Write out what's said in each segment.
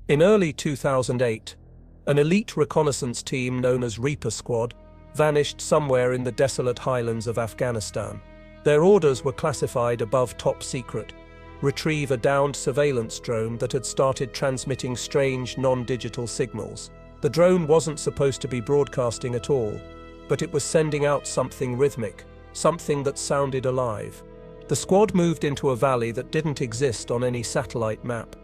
In early 2008, an elite reconnaissance team known as Reaper Squad vanished somewhere in the desolate highlands of Afghanistan. Their orders were classified above top secret: retrieve a downed surveillance drone that had started transmitting strange non-digital signals. The drone wasn't supposed to be broadcasting at all, but it was sending out something rhythmic, something that sounded alive. The squad moved into a valley that didn't exist on any satellite map,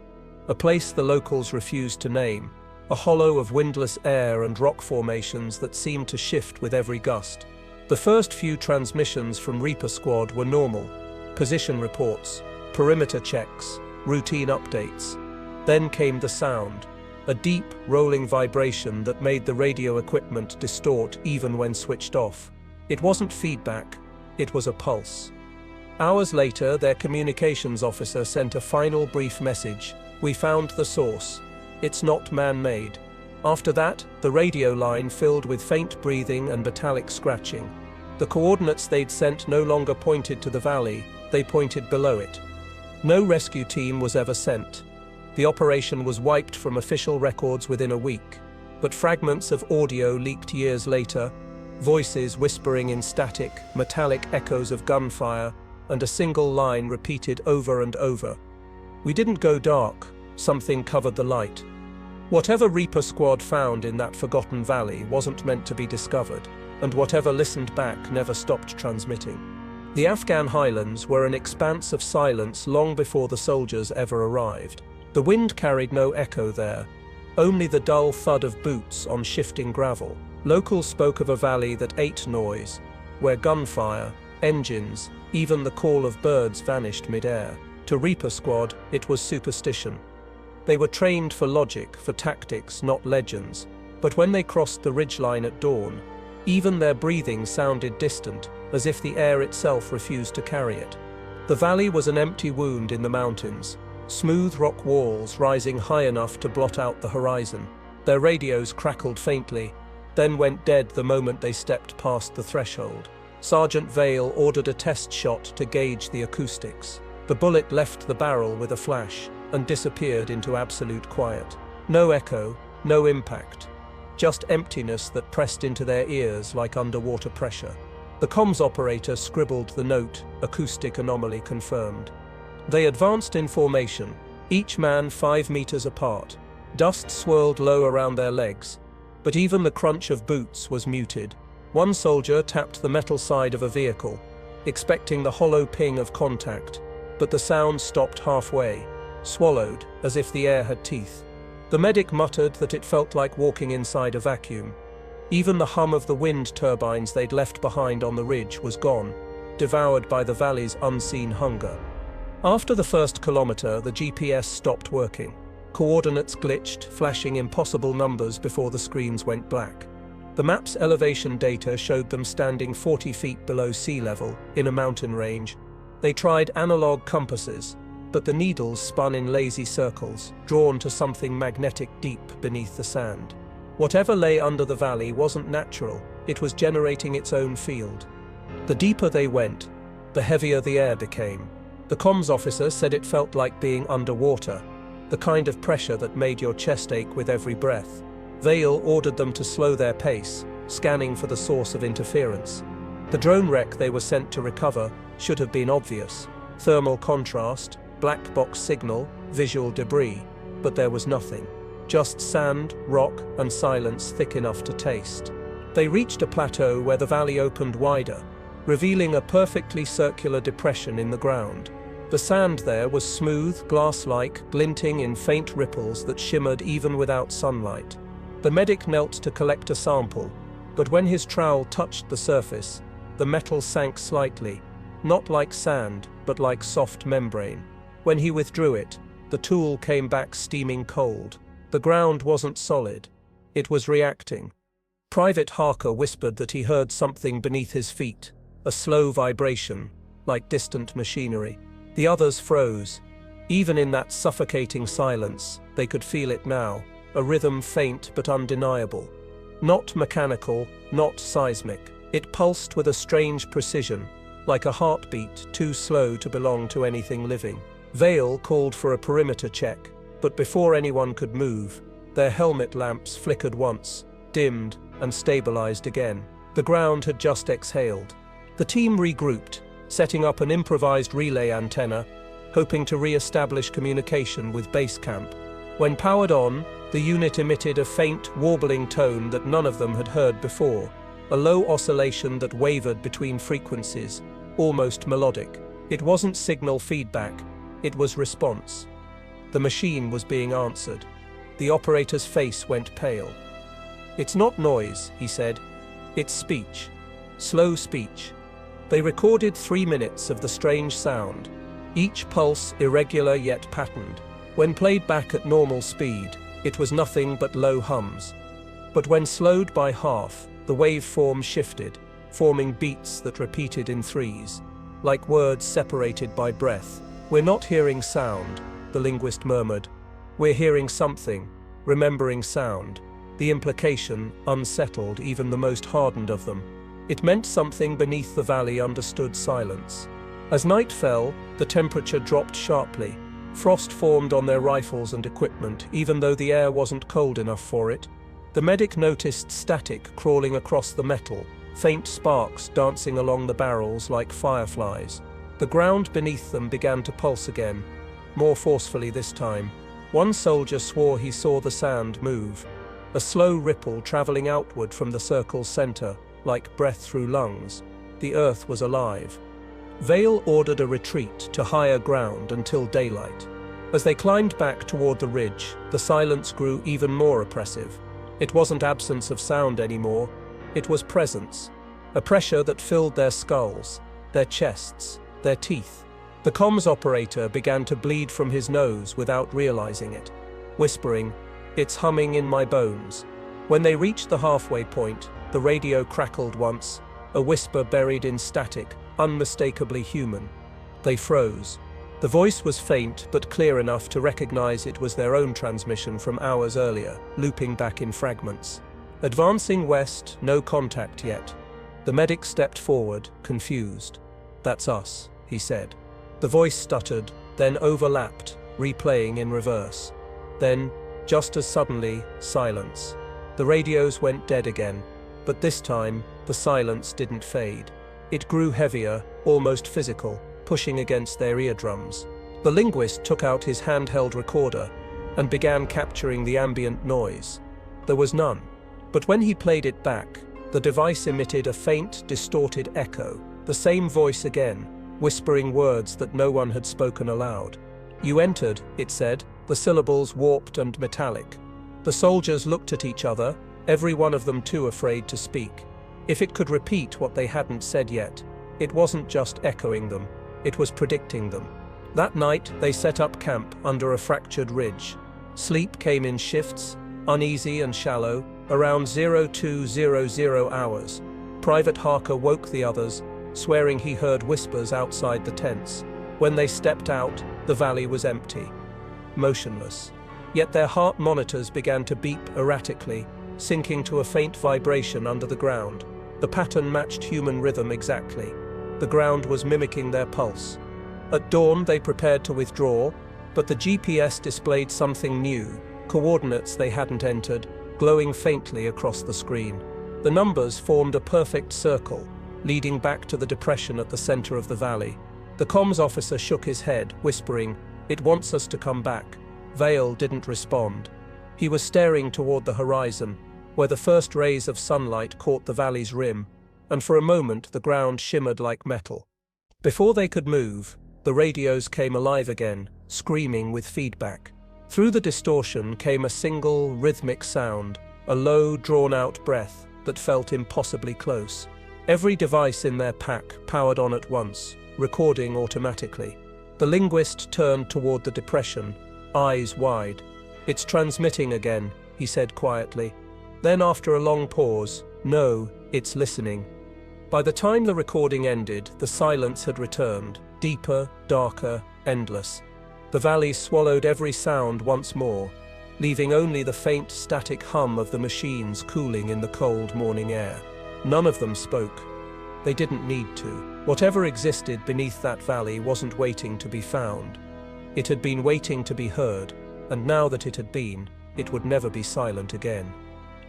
a place the locals refused to name, a hollow of windless air and rock formations that seemed to shift with every gust. The first few transmissions from Reaper Squad were normal: position reports, perimeter checks, routine updates. Then came the sound, a deep, rolling vibration that made the radio equipment distort even when switched off. It wasn't feedback, it was a pulse. Hours later, their communications officer sent a final brief message: "We found the source. It's not man-made." After that, the radio line filled with faint breathing and metallic scratching. The coordinates they'd sent no longer pointed to the valley, they pointed below it. No rescue team was ever sent. The operation was wiped from official records within a week, but fragments of audio leaked years later, voices whispering in static, metallic echoes of gunfire, and a single line repeated over and over: "We didn't go dark, something covered the light." Whatever Reaper Squad found in that forgotten valley wasn't meant to be discovered, and whatever listened back never stopped transmitting. The Afghan highlands were an expanse of silence long before the soldiers ever arrived. The wind carried no echo there, only the dull thud of boots on shifting gravel. Locals spoke of a valley that ate noise, where gunfire, engines, even the call of birds vanished mid-air. To Reaper Squad, it was superstition. They were trained for logic, for tactics, not legends. But when they crossed the ridgeline at dawn, even their breathing sounded distant, as if the air itself refused to carry it. The valley was an empty wound in the mountains, smooth rock walls rising high enough to blot out the horizon. Their radios crackled faintly, then went dead the moment they stepped past the threshold. Sergeant Vale ordered a test shot to gauge the acoustics. The bullet left the barrel with a flash and disappeared into absolute quiet. No echo, no impact, just emptiness that pressed into their ears like underwater pressure. The comms operator scribbled the note, "Acoustic anomaly confirmed." They advanced in formation, each man 5 meters apart. Dust swirled low around their legs, but even the crunch of boots was muted. One soldier tapped the metal side of a vehicle, expecting the hollow ping of contact, but the sound stopped halfway, swallowed, as if the air had teeth. The medic muttered that it felt like walking inside a vacuum. Even the hum of the wind turbines they'd left behind on the ridge was gone, devoured by the valley's unseen hunger. After the first kilometer, the GPS stopped working. Coordinates glitched, flashing impossible numbers before the screens went black. The map's elevation data showed them standing 40 feet below sea level, in a mountain range. They tried analog compasses, but the needles spun in lazy circles, drawn to something magnetic deep beneath the sand. Whatever lay under the valley wasn't natural, it was generating its own field. The deeper they went, the heavier the air became. The comms officer said it felt like being underwater, the kind of pressure that made your chest ache with every breath. Vale ordered them to slow their pace, scanning for the source of interference. The drone wreck they were sent to recover should have been obvious: thermal contrast, black box signal, visual debris, but there was nothing. Just sand, rock, and silence thick enough to taste. They reached a plateau where the valley opened wider, revealing a perfectly circular depression in the ground. The sand there was smooth, glass-like, glinting in faint ripples that shimmered even without sunlight. The medic knelt to collect a sample, but when his trowel touched the surface, the metal sank slightly, not like sand, but like soft membrane. When he withdrew it, the tool came back steaming cold. The ground wasn't solid. It was reacting. Private Harker whispered that he heard something beneath his feet, a slow vibration, like distant machinery. The others froze. Even in that suffocating silence, they could feel it now, a rhythm faint but undeniable. Not mechanical, not seismic. It pulsed with a strange precision, like a heartbeat too slow to belong to anything living. Vale called for a perimeter check, But before anyone could move, their helmet lamps flickered once, dimmed, and stabilized again. The ground had just exhaled. The team regrouped, setting up an improvised relay antenna, hoping to re-establish communication with base camp. When powered on, the unit emitted a faint, warbling tone that none of them had heard before, a low oscillation that wavered between frequencies, almost melodic. It wasn't signal feedback, it was response. The machine was being answered. The operator's face went pale. "It's not noise," he said. "It's speech. Slow speech." They recorded 3 minutes of the strange sound, each pulse irregular yet patterned. When played back at normal speed, it was nothing but low hums. But when slowed by half, the waveform shifted, forming beats that repeated in threes, like words separated by breath. "We're not hearing sound," the linguist murmured. "We're hearing something, remembering sound." The implication unsettled even the most hardened of them. It meant something beneath the valley understood silence. As night fell, the temperature dropped sharply. Frost formed on their rifles and equipment, even though the air wasn't cold enough for it. The medic noticed static crawling across the metal, faint sparks dancing along the barrels like fireflies. The ground beneath them began to pulse again, more forcefully this time. One soldier swore he saw the sand move, a slow ripple traveling outward from the circle's center, like breath through lungs. The earth was alive. Vale ordered a retreat to higher ground until daylight. As they climbed back toward the ridge, the silence grew even more oppressive. It wasn't absence of sound anymore, it was presence, a pressure that filled their skulls, their chests, their teeth. The comms operator began to bleed from his nose without realizing it, whispering, "It's humming in my bones." When they reached the halfway point, the radio crackled once, a whisper buried in static, unmistakably human. They froze. The voice was faint but clear enough to recognize it was their own transmission from hours earlier, looping back in fragments. Advancing west, no contact yet. The medic stepped forward, confused. "That's us," he said. The voice stuttered, then overlapped, replaying in reverse. Then, just as suddenly, silence. The radios went dead again, but this time, the silence didn't fade. It grew heavier, almost physical, pushing against their eardrums. The linguist took out his handheld recorder and began capturing the ambient noise. There was none. But when he played it back, the device emitted a faint, distorted echo, the same voice again, whispering words that no one had spoken aloud. "You entered," it said, the syllables warped and metallic. The soldiers looked at each other, every one of them too afraid to speak. If it could repeat what they hadn't said yet, it wasn't just echoing them, it was predicting them. That night, they set up camp under a fractured ridge. Sleep came in shifts, uneasy and shallow, around 0200 hours. Private Harker woke the others, swearing he heard whispers outside the tents. When they stepped out, the valley was empty, motionless. Yet their heart monitors began to beep erratically, sinking to a faint vibration under the ground. The pattern matched human rhythm exactly. The ground was mimicking their pulse. At dawn, they prepared to withdraw, but the GPS displayed something new, coordinates they hadn't entered, glowing faintly across the screen. The numbers formed a perfect circle, leading back to the depression at the center of the valley. The comms officer shook his head, whispering, "It wants us to come back." Vale didn't respond. He was staring toward the horizon, where the first rays of sunlight caught the valley's rim, and for a moment the ground shimmered like metal. Before they could move, the radios came alive again, screaming with feedback. Through the distortion came a single, rhythmic sound, a low, drawn-out breath that felt impossibly close. Every device in their pack powered on at once, recording automatically. The linguist turned toward the depression, eyes wide. "It's transmitting again," he said quietly. Then after a long pause, "No, it's listening." By the time the recording ended, the silence had returned, deeper, darker, endless. The valley swallowed every sound once more, leaving only the faint static hum of the machines cooling in the cold morning air. None of them spoke. They didn't need to. Whatever existed beneath that valley wasn't waiting to be found. It had been waiting to be heard, and now that it had been, it would never be silent again.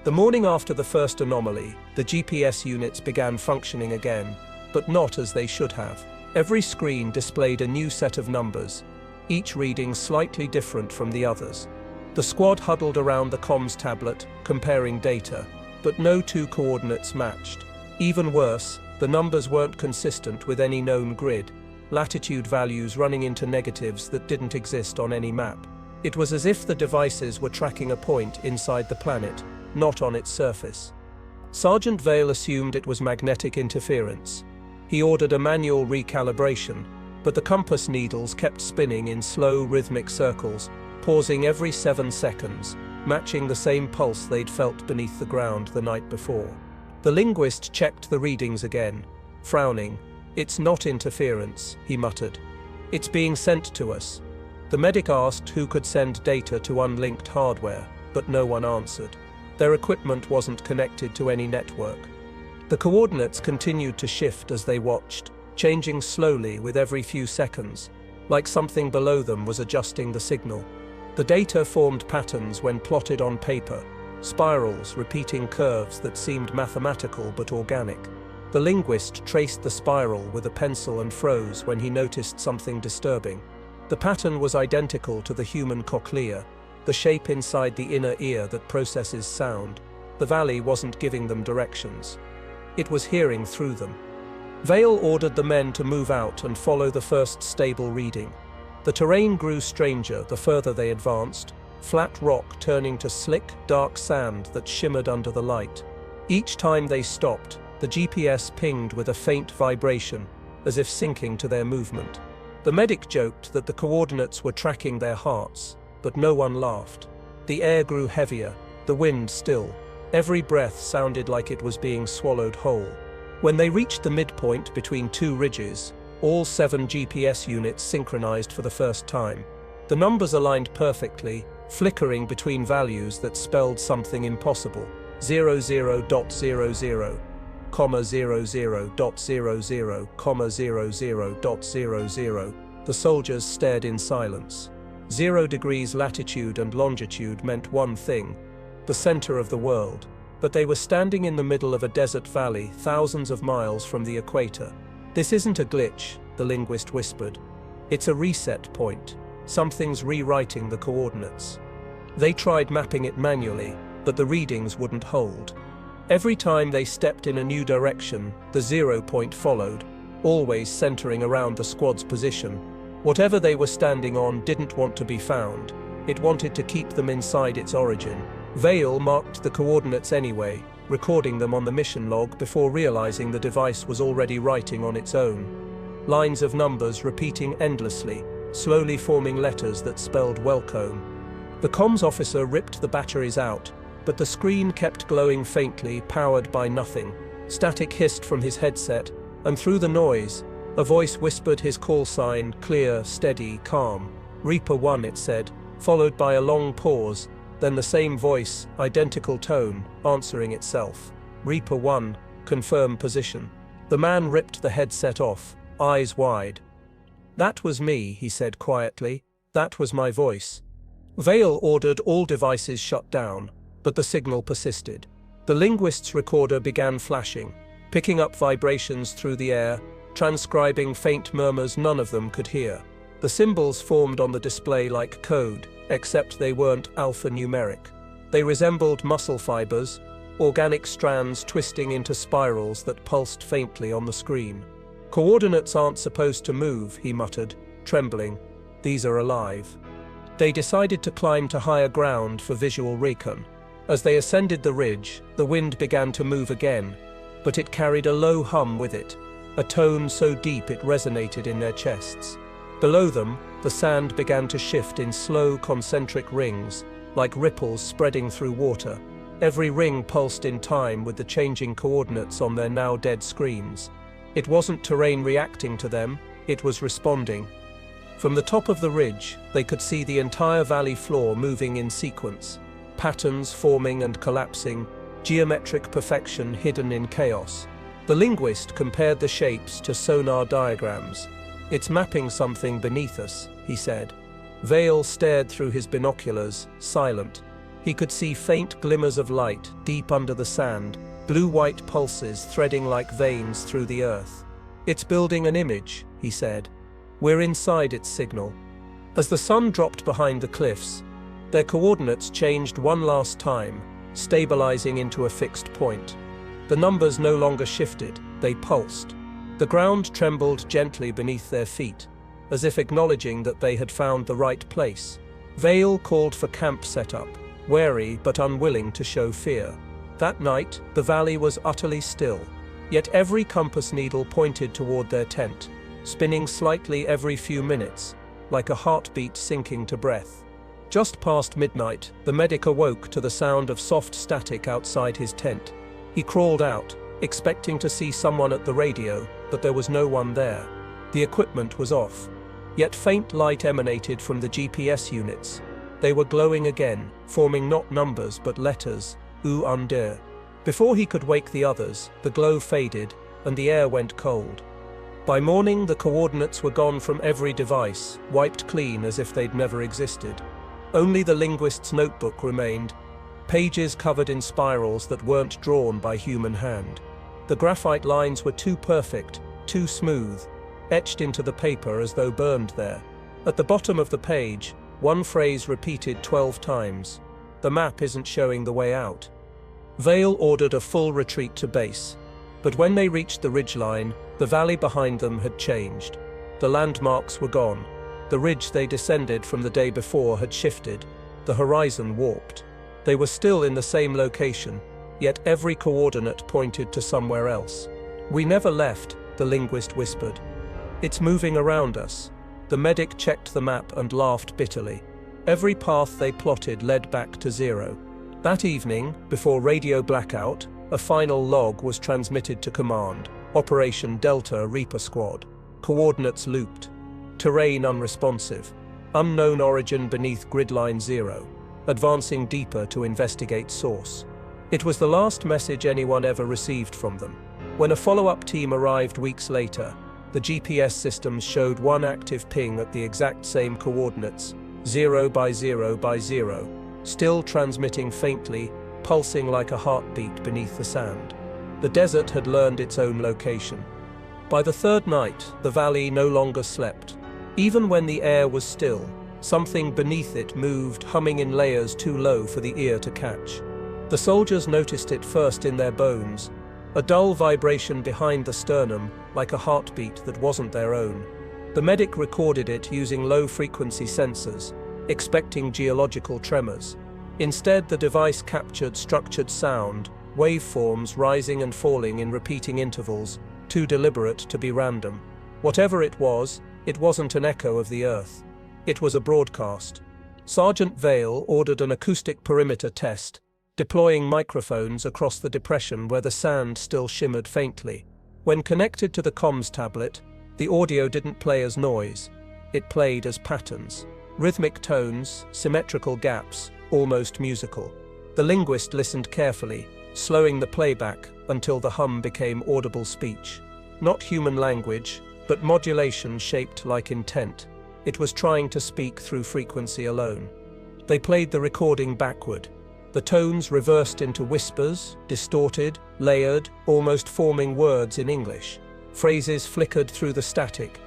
The morning after the first anomaly, the GPS units began functioning again, but not as they should have. Every screen displayed a new set of numbers, each reading slightly different from the others. The squad huddled around the comms tablet, comparing data, but no two coordinates matched. Even worse, the numbers weren't consistent with any known grid, latitude values running into negatives that didn't exist on any map. It was as if the devices were tracking a point inside the planet, not on its surface. Sergeant Vale assumed it was magnetic interference. He ordered a manual recalibration, but the compass needles kept spinning in slow, rhythmic circles, pausing every 7 seconds, matching the same pulse they'd felt beneath the ground the night before. The linguist checked the readings again, frowning. "It's not interference," he muttered. "It's being sent to us." The medic asked who could send data to unlinked hardware, but no one answered. Their equipment wasn't connected to any network. The coordinates continued to shift as they watched, changing slowly with every few seconds, like something below them was adjusting the signal. The data formed patterns when plotted on paper, spirals repeating curves that seemed mathematical but organic. The linguist traced the spiral with a pencil and froze when he noticed something disturbing. The pattern was identical to the human cochlea, the shape inside the inner ear that processes sound. The valley wasn't giving them directions. It was hearing through them. Vale ordered the men to move out and follow the first stable reading. The terrain grew stranger the further they advanced, flat rock turning to slick, dark sand that shimmered under the light. Each time they stopped, the GPS pinged with a faint vibration, as if syncing to their movement. The medic joked that the coordinates were tracking their hearts, but no one laughed. The air grew heavier, the wind still. Every breath sounded like it was being swallowed whole. When they reached the midpoint between two ridges, all 7 GPS units synchronized for the first time. The numbers aligned perfectly, flickering between values that spelled something impossible. 00.00, 00.00, 00.00. The soldiers stared in silence. 0 degrees latitude and longitude meant one thing: the center of the world. But they were standing in the middle of a desert valley, thousands of miles from the equator. "This isn't a glitch," the linguist whispered. "It's a reset point. Something's rewriting the coordinates." They tried mapping it manually, but the readings wouldn't hold. Every time they stepped in a new direction, the 0 point followed, always centering around the squad's position. Whatever they were standing on didn't want to be found. It wanted to keep them inside its origin. Vale marked the coordinates anyway, recording them on the mission log before realizing the device was already writing on its own. Lines of numbers repeating endlessly, slowly forming letters that spelled welcome. The comms officer ripped the batteries out, but the screen kept glowing faintly, powered by nothing. Static hissed from his headset, and through the noise, a voice whispered his call sign, clear, steady, calm. "Reaper 1, it said, followed by a long pause, then the same voice, identical tone, answering itself. "Reaper 1, confirm position." The man ripped the headset off, eyes wide. "That was me," he said quietly. "That was my voice." Vale ordered all devices shut down, but the signal persisted. The linguist's recorder began flashing, picking up vibrations through the air, transcribing faint murmurs none of them could hear. The symbols formed on the display like code, except they weren't alphanumeric. They resembled muscle fibers, organic strands twisting into spirals that pulsed faintly on the screen. "Coordinates aren't supposed to move," he muttered, trembling. "These are alive." They decided to climb to higher ground for visual recon. As they ascended the ridge, the wind began to move again, but it carried a low hum with it, a tone so deep it resonated in their chests. Below them, the sand began to shift in slow, concentric rings, like ripples spreading through water. Every ring pulsed in time with the changing coordinates on their now dead screens. It wasn't terrain reacting to them, it was responding. From the top of the ridge, they could see the entire valley floor moving in sequence, patterns forming and collapsing, geometric perfection hidden in chaos. The linguist compared the shapes to sonar diagrams. "It's mapping something beneath us," he said. Vale stared through his binoculars, silent. He could see faint glimmers of light deep under the sand, blue-white pulses threading like veins through the earth. "It's building an image," he said. "We're inside its signal." As the sun dropped behind the cliffs, their coordinates changed one last time, stabilizing into a fixed point. The numbers no longer shifted, they pulsed. The ground trembled gently beneath their feet, as if acknowledging that they had found the right place. Vale called for camp setup, wary but unwilling to show fear. That night, the valley was utterly still, yet every compass needle pointed toward their tent, spinning slightly every few minutes, like a heartbeat sinking to breath. Just past midnight, the medic awoke to the sound of soft static outside his tent. He crawled out, expecting to see someone at the radio, but there was no one there. The equipment was off. Yet faint light emanated from the GPS units. They were glowing again, forming not numbers but letters, U-Undir. Before he could wake the others, the glow faded, and the air went cold. By morning, the coordinates were gone from every device, wiped clean as if they'd never existed. Only the linguist's notebook remained, pages covered in spirals that weren't drawn by human hand. The graphite lines were too perfect, too smooth, etched into the paper as though burned there. At the bottom of the page, one phrase repeated 12 times. "The map isn't showing the way out." Vale ordered a full retreat to base, but when they reached the ridgeline, the valley behind them had changed. The landmarks were gone. The ridge they descended from the day before had shifted. The horizon warped. They were still in the same location, yet every coordinate pointed to somewhere else. "We never left," the linguist whispered. "It's moving around us." The medic checked the map and laughed bitterly. Every path they plotted led back to zero. That evening, before radio blackout, a final log was transmitted to command. Operation Delta Reaper Squad. Coordinates looped. Terrain unresponsive. Unknown origin beneath gridline 0. Advancing deeper to investigate source. It was the last message anyone ever received from them. When a follow-up team arrived weeks later, the GPS systems showed one active ping at the exact same coordinates, 0 by 0 by 0, still transmitting faintly, pulsing like a heartbeat beneath the sand. The desert had learned its own location. By the third night, the valley no longer slept. Even when the air was still, something beneath it moved, humming in layers too low for the ear to catch. The soldiers noticed it first in their bones, a dull vibration behind the sternum, like a heartbeat that wasn't their own. The medic recorded it using low-frequency sensors, expecting geological tremors. Instead, the device captured structured sound, waveforms rising and falling in repeating intervals, too deliberate to be random. Whatever it wasn't an echo of the Earth. It was a broadcast. Sergeant Vale ordered an acoustic perimeter test, deploying microphones across the depression where the sand still shimmered faintly. When connected to the comms tablet, the audio didn't play as noise. It played as patterns. Rhythmic tones, symmetrical gaps, almost musical. The linguist listened carefully, slowing the playback until the hum became audible speech. Not human language, but modulation shaped like intent. It was trying to speak through frequency alone. They played the recording backward. The tones reversed into whispers, distorted, layered, almost forming words in English. Phrases flickered through the static.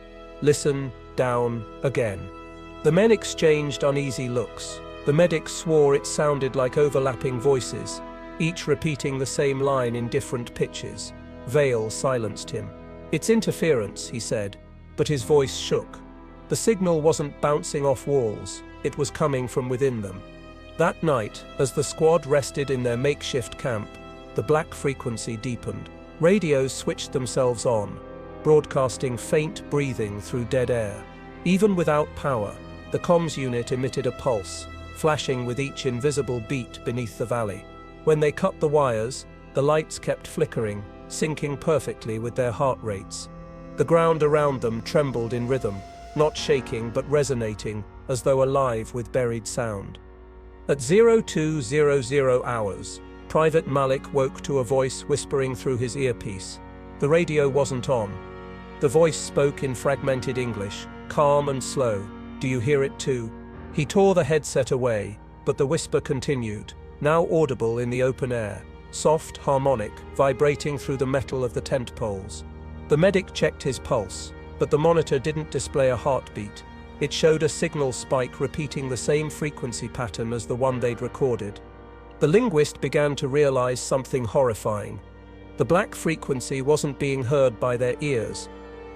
Listen, down, again. The men exchanged uneasy looks. The medic swore it sounded like overlapping voices, each repeating the same line in different pitches. Vale silenced him. "It's interference," he said, but his voice shook. The signal wasn't bouncing off walls, it was coming from within them. That night, as the squad rested in their makeshift camp, the black frequency deepened. Radios switched themselves on, broadcasting faint breathing through dead air. Even without power, the comms unit emitted a pulse, flashing with each invisible beat beneath the valley. When they cut the wires, the lights kept flickering, syncing perfectly with their heart rates. The ground around them trembled in rhythm, not shaking but resonating, as though alive with buried sound. At 0200 hours, Private Malik woke to a voice whispering through his earpiece. The radio wasn't on. The voice spoke in fragmented English, calm and slow. "Do you hear it too? He tore the headset away, but the whisper continued, now audible in the open air, soft, harmonic, vibrating through the metal of the tent poles. The medic checked his pulse, but the monitor didn't display a heartbeat. It showed a signal spike repeating the same frequency pattern as the one they'd recorded. The linguist began to realize something horrifying. The black frequency wasn't being heard by their ears.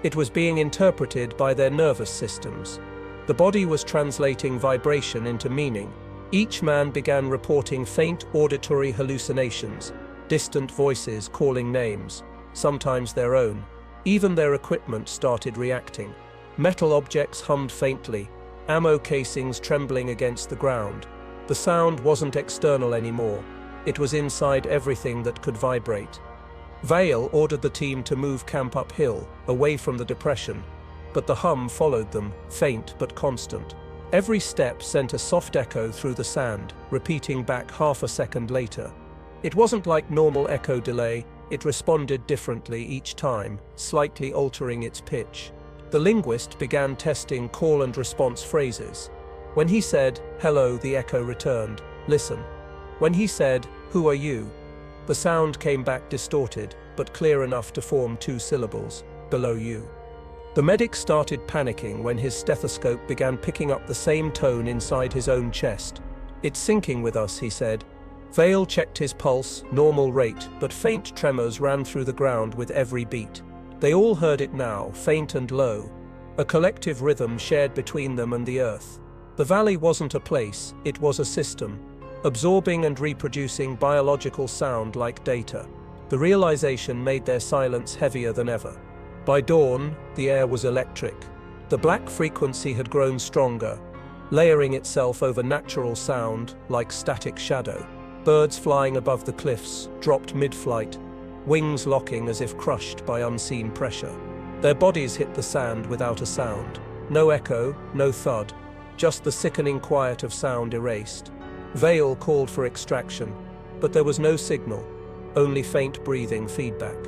It was being interpreted by their nervous systems. The body was translating vibration into meaning. Each man began reporting faint auditory hallucinations, distant voices calling names, sometimes their own. Even their equipment started reacting. Metal objects hummed faintly, ammo casings trembling against the ground. The sound wasn't external anymore. It was inside everything that could vibrate. Vale ordered the team to move camp uphill, away from the depression, but the hum followed them, faint but constant. Every step sent a soft echo through the sand, repeating back half a second later. It wasn't like normal echo delay, it responded differently each time, slightly altering its pitch. The linguist began testing call and response phrases. When he said, "Hello," the echo returned, "Listen." When he said, "Who are you?" the sound came back distorted, but clear enough to form 2 syllables, "Below you." The medic started panicking when his stethoscope began picking up the same tone inside his own chest. "It's syncing with us," he said. Vale checked his pulse, normal rate, but faint tremors ran through the ground with every beat. They all heard it now, faint and low. A collective rhythm shared between them and the earth. The valley wasn't a place, it was a system, absorbing and reproducing biological sound like data. The realization made their silence heavier than ever. By dawn, the air was electric. The black frequency had grown stronger, layering itself over natural sound like static shadow. Birds flying above the cliffs dropped mid-flight, wings locking as if crushed by unseen pressure. Their bodies hit the sand without a sound. No echo, no thud, just the sickening quiet of sound erased. Vale called for extraction, but there was no signal, only faint breathing feedback.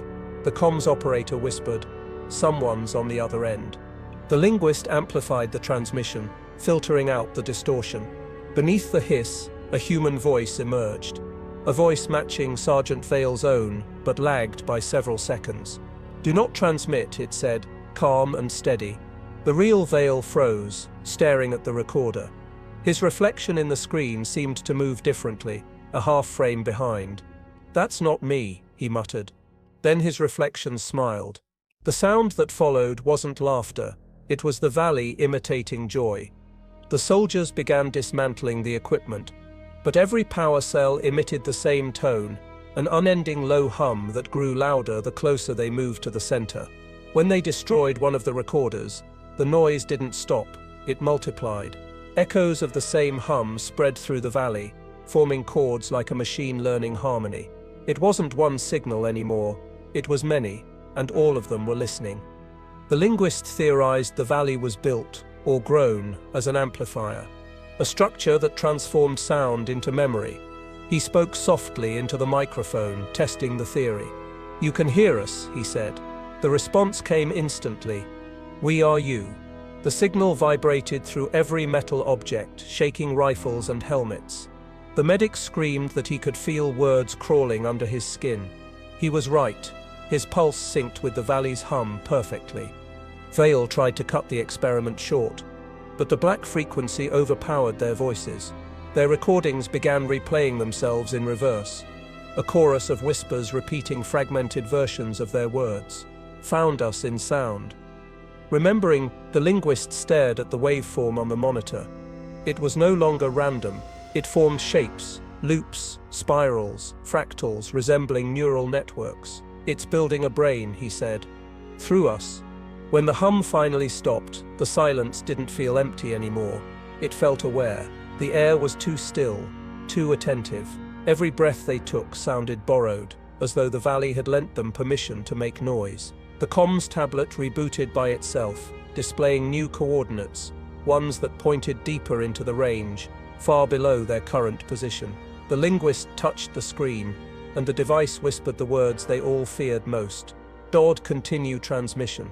The comms operator whispered, "Someone's on the other end." The linguist amplified the transmission, filtering out the distortion. Beneath the hiss, a human voice emerged. A voice matching Sergeant Vale's own, but lagged by several seconds. "Do not transmit," it said, calm and steady. The real Vale froze, staring at the recorder. His reflection in the screen seemed to move differently, a half frame behind. "That's not me," he muttered. Then his reflection smiled. The sound that followed wasn't laughter, it was the valley imitating joy. The soldiers began dismantling the equipment, but every power cell emitted the same tone, an unending low hum that grew louder the closer they moved to the center. When they destroyed one of the recorders, the noise didn't stop, it multiplied. Echoes of the same hum spread through the valley, forming chords like a machine-learning harmony. It wasn't one signal anymore, it was many, and all of them were listening. The linguist theorized the valley was built, or grown, as an amplifier, a structure that transformed sound into memory. He spoke softly into the microphone, testing the theory. "You can hear us," he said. The response came instantly. "We are you." The signal vibrated through every metal object, shaking rifles and helmets. The medic screamed that he could feel words crawling under his skin. He was right. His pulse synced with the valley's hum perfectly. Vale tried to cut the experiment short, but the black frequency overpowered their voices. Their recordings began replaying themselves in reverse, a chorus of whispers repeating fragmented versions of their words. "Found us in sound." Remembering, the linguist stared at the waveform on the monitor. It was no longer random. It formed shapes, loops, spirals, fractals resembling neural networks. "It's building a brain," he said. "Through us." When the hum finally stopped, the silence didn't feel empty anymore. It felt aware. The air was too still, too attentive. Every breath they took sounded borrowed, as though the valley had lent them permission to make noise. The comms tablet rebooted by itself, displaying new coordinates, ones that pointed deeper into the range, far below their current position. The linguist touched the screen, and the device whispered the words they all feared most. "Dodd, continue transmission."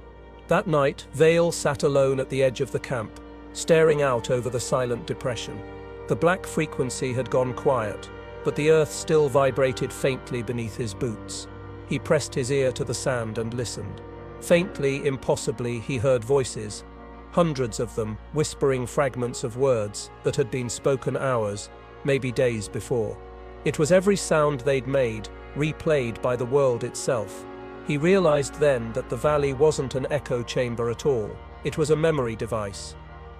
That night, Vale sat alone at the edge of the camp, staring out over the silent depression. The black frequency had gone quiet, but the earth still vibrated faintly beneath his boots. He pressed his ear to the sand and listened. Faintly, impossibly, he heard voices, hundreds of them, whispering fragments of words that had been spoken hours, maybe days before. It was every sound they'd made, replayed by the world itself. He realized then that the valley wasn't an echo chamber at all. It was a memory device.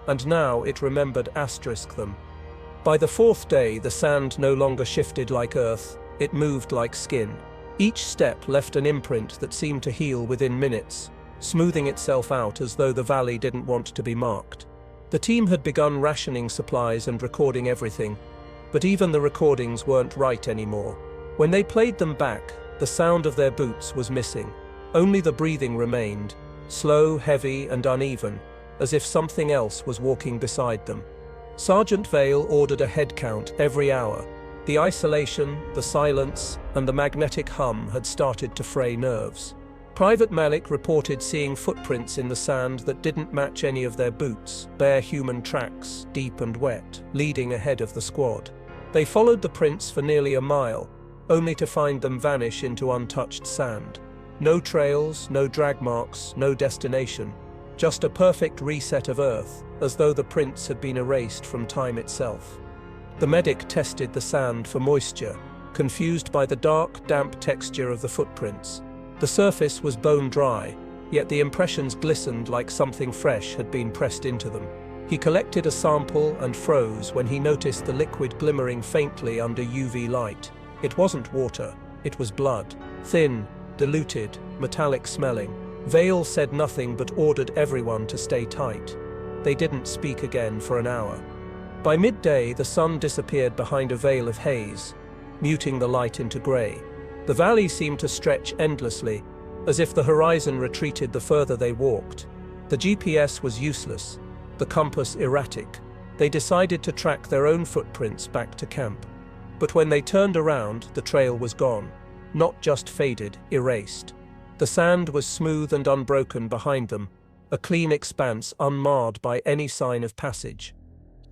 And now it remembered them. By the fourth day, the sand no longer shifted like earth, it moved like skin. Each step left an imprint that seemed to heal within minutes, smoothing itself out as though the valley didn't want to be marked. The team had begun rationing supplies and recording everything, but even the recordings weren't right anymore. When they played them back, the sound of their boots was missing. Only the breathing remained, slow, heavy, and uneven, as if something else was walking beside them. Sergeant Vale ordered a head count every hour. The isolation, the silence, and the magnetic hum had started to fray nerves. Private Malik reported seeing footprints in the sand that didn't match any of their boots, bare human tracks, deep and wet, leading ahead of the squad. They followed the prints for nearly a mile, only to find them vanish into untouched sand. No trails, no drag marks, no destination. Just a perfect reset of Earth, as though the prints had been erased from time itself. The medic tested the sand for moisture, confused by the dark, damp texture of the footprints. The surface was bone dry, yet the impressions glistened like something fresh had been pressed into them. He collected a sample and froze when he noticed the liquid glimmering faintly under UV light. It wasn't water, it was blood. Thin, diluted, metallic smelling. Vale said nothing but ordered everyone to stay tight. They didn't speak again for an hour. By midday, the sun disappeared behind a veil of haze, muting the light into grey. The valley seemed to stretch endlessly, as if the horizon retreated the further they walked. The GPS was useless, the compass erratic. They decided to track their own footprints back to camp. But when they turned around, the trail was gone. Not just faded, erased. The sand was smooth and unbroken behind them, a clean expanse unmarred by any sign of passage.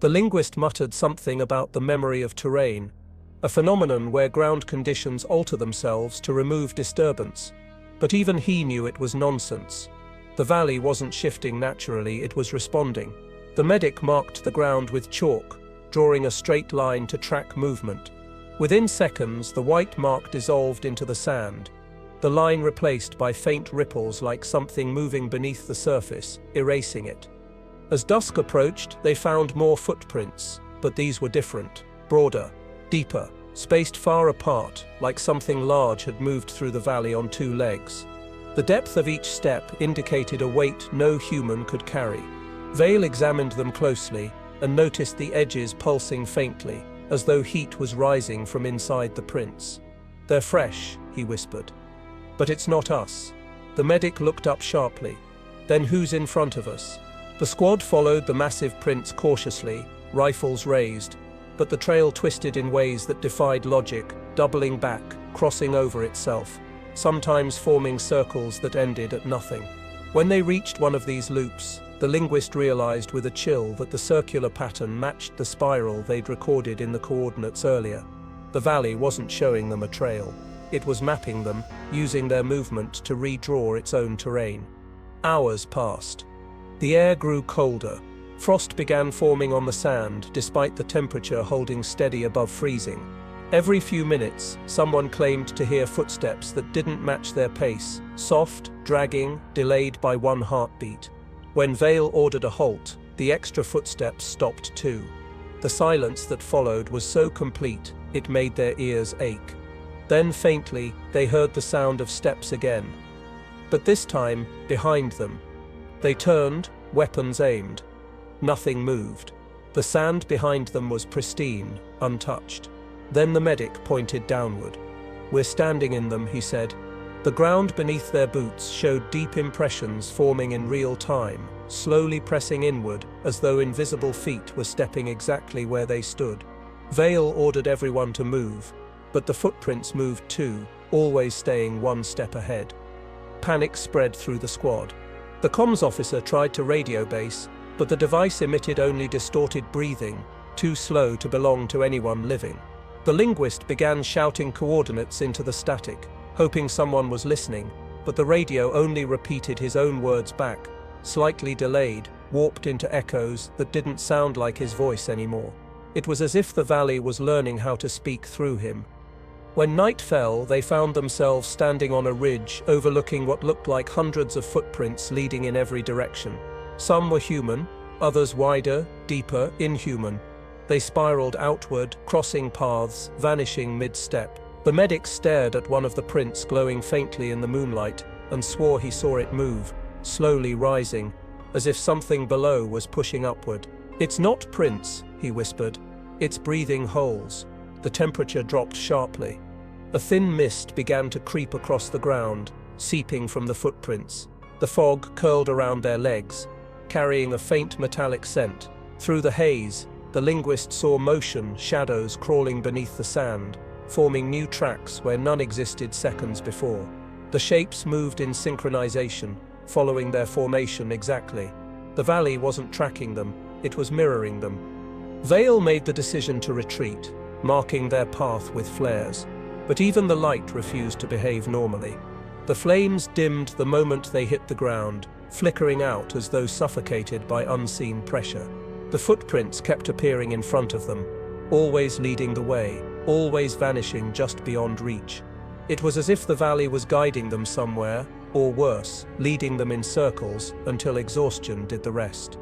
The linguist muttered something about the memory of terrain, a phenomenon where ground conditions alter themselves to remove disturbance. But even he knew it was nonsense. The valley wasn't shifting naturally, it was responding. The medic marked the ground with chalk, drawing a straight line to track movement. Within seconds, the white mark dissolved into the sand, the line replaced by faint ripples like something moving beneath the surface, erasing it. As dusk approached, they found more footprints, but these were different, broader, deeper, spaced far apart, like something large had moved through the valley on two legs. The depth of each step indicated a weight no human could carry. Vale examined them closely and noticed the edges pulsing faintly, as though heat was rising from inside the prints. "They're fresh," he whispered. "But it's not us." The medic looked up sharply. "Then who's in front of us?" The squad followed the massive prints cautiously, rifles raised, but the trail twisted in ways that defied logic, doubling back, crossing over itself, sometimes forming circles that ended at nothing. When they reached one of these loops, the linguist realized with a chill that the circular pattern matched the spiral they'd recorded in the coordinates earlier. The valley wasn't showing them a trail. It was mapping them, using their movement to redraw its own terrain. Hours passed. The air grew colder. Frost began forming on the sand, despite the temperature holding steady above freezing. Every few minutes, someone claimed to hear footsteps that didn't match their pace, soft, dragging, delayed by one heartbeat. When Vale ordered a halt, the extra footsteps stopped too. The silence that followed was so complete, it made their ears ache. Then faintly, they heard the sound of steps again. But this time, behind them. They turned, weapons aimed. Nothing moved. The sand behind them was pristine, untouched. Then the medic pointed downward. "We're standing in them," he said. The ground beneath their boots showed deep impressions forming in real time, slowly pressing inward as though invisible feet were stepping exactly where they stood. Vale ordered everyone to move, but the footprints moved too, always staying one step ahead. Panic spread through the squad. The comms officer tried to radio base, but the device emitted only distorted breathing, too slow to belong to anyone living. The linguist began shouting coordinates into the static, hoping someone was listening, but the radio only repeated his own words back, slightly delayed, warped into echoes that didn't sound like his voice anymore. It was as if the valley was learning how to speak through him. When night fell, they found themselves standing on a ridge overlooking what looked like hundreds of footprints leading in every direction. Some were human, others wider, deeper, inhuman. They spiraled outward, crossing paths, vanishing mid-step. The medic stared at one of the prints glowing faintly in the moonlight and swore he saw it move, slowly rising, as if something below was pushing upward. "It's not prints," he whispered. "It's breathing holes." The temperature dropped sharply. A thin mist began to creep across the ground, seeping from the footprints. The fog curled around their legs, carrying a faint metallic scent. Through the haze, the linguist saw motion, shadows crawling beneath the sand, forming new tracks where none existed seconds before. The shapes moved in synchronization, following their formation exactly. The valley wasn't tracking them, it was mirroring them. Vale made the decision to retreat, marking their path with flares. But even the light refused to behave normally. The flames dimmed the moment they hit the ground, flickering out as though suffocated by unseen pressure. The footprints kept appearing in front of them, always leading the way, always vanishing just beyond reach. It was as if the valley was guiding them somewhere, or worse, leading them in circles until exhaustion did the rest.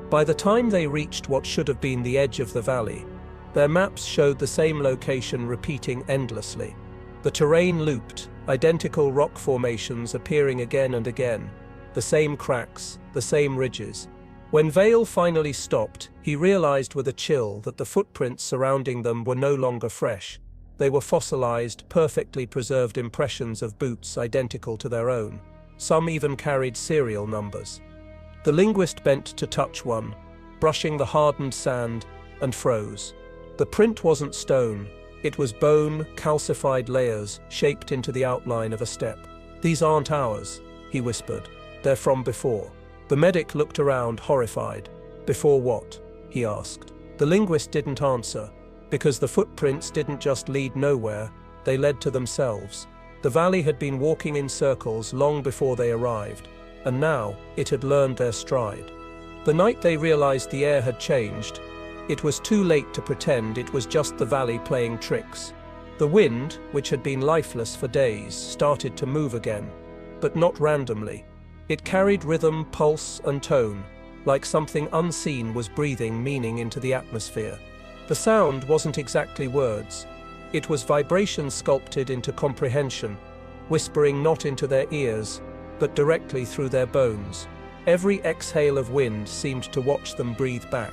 By the time they reached what should have been the edge of the valley, their maps showed the same location repeating endlessly. The terrain looped, identical rock formations appearing again and again, the same cracks, the same ridges. When Vale finally stopped, he realized with a chill that the footprints surrounding them were no longer fresh. They were fossilized, perfectly preserved impressions of boots identical to their own. Some even carried serial numbers. The linguist bent to touch one, brushing the hardened sand, and froze. The print wasn't stone, it was bone, calcified layers shaped into the outline of a step. "These aren't ours," he whispered. "They're from before." The medic looked around, horrified. "Before what?" he asked. The linguist didn't answer, because the footprints didn't just lead nowhere, they led to themselves. The valley had been walking in circles long before they arrived, and now it had learned their stride. The night they realized the air had changed, it was too late to pretend it was just the valley playing tricks. The wind, which had been lifeless for days, started to move again, but not randomly. It carried rhythm, pulse, and tone, like something unseen was breathing meaning into the atmosphere. The sound wasn't exactly words. It was vibration sculpted into comprehension, whispering not into their ears, but directly through their bones. Every exhale of wind seemed to watch them breathe back.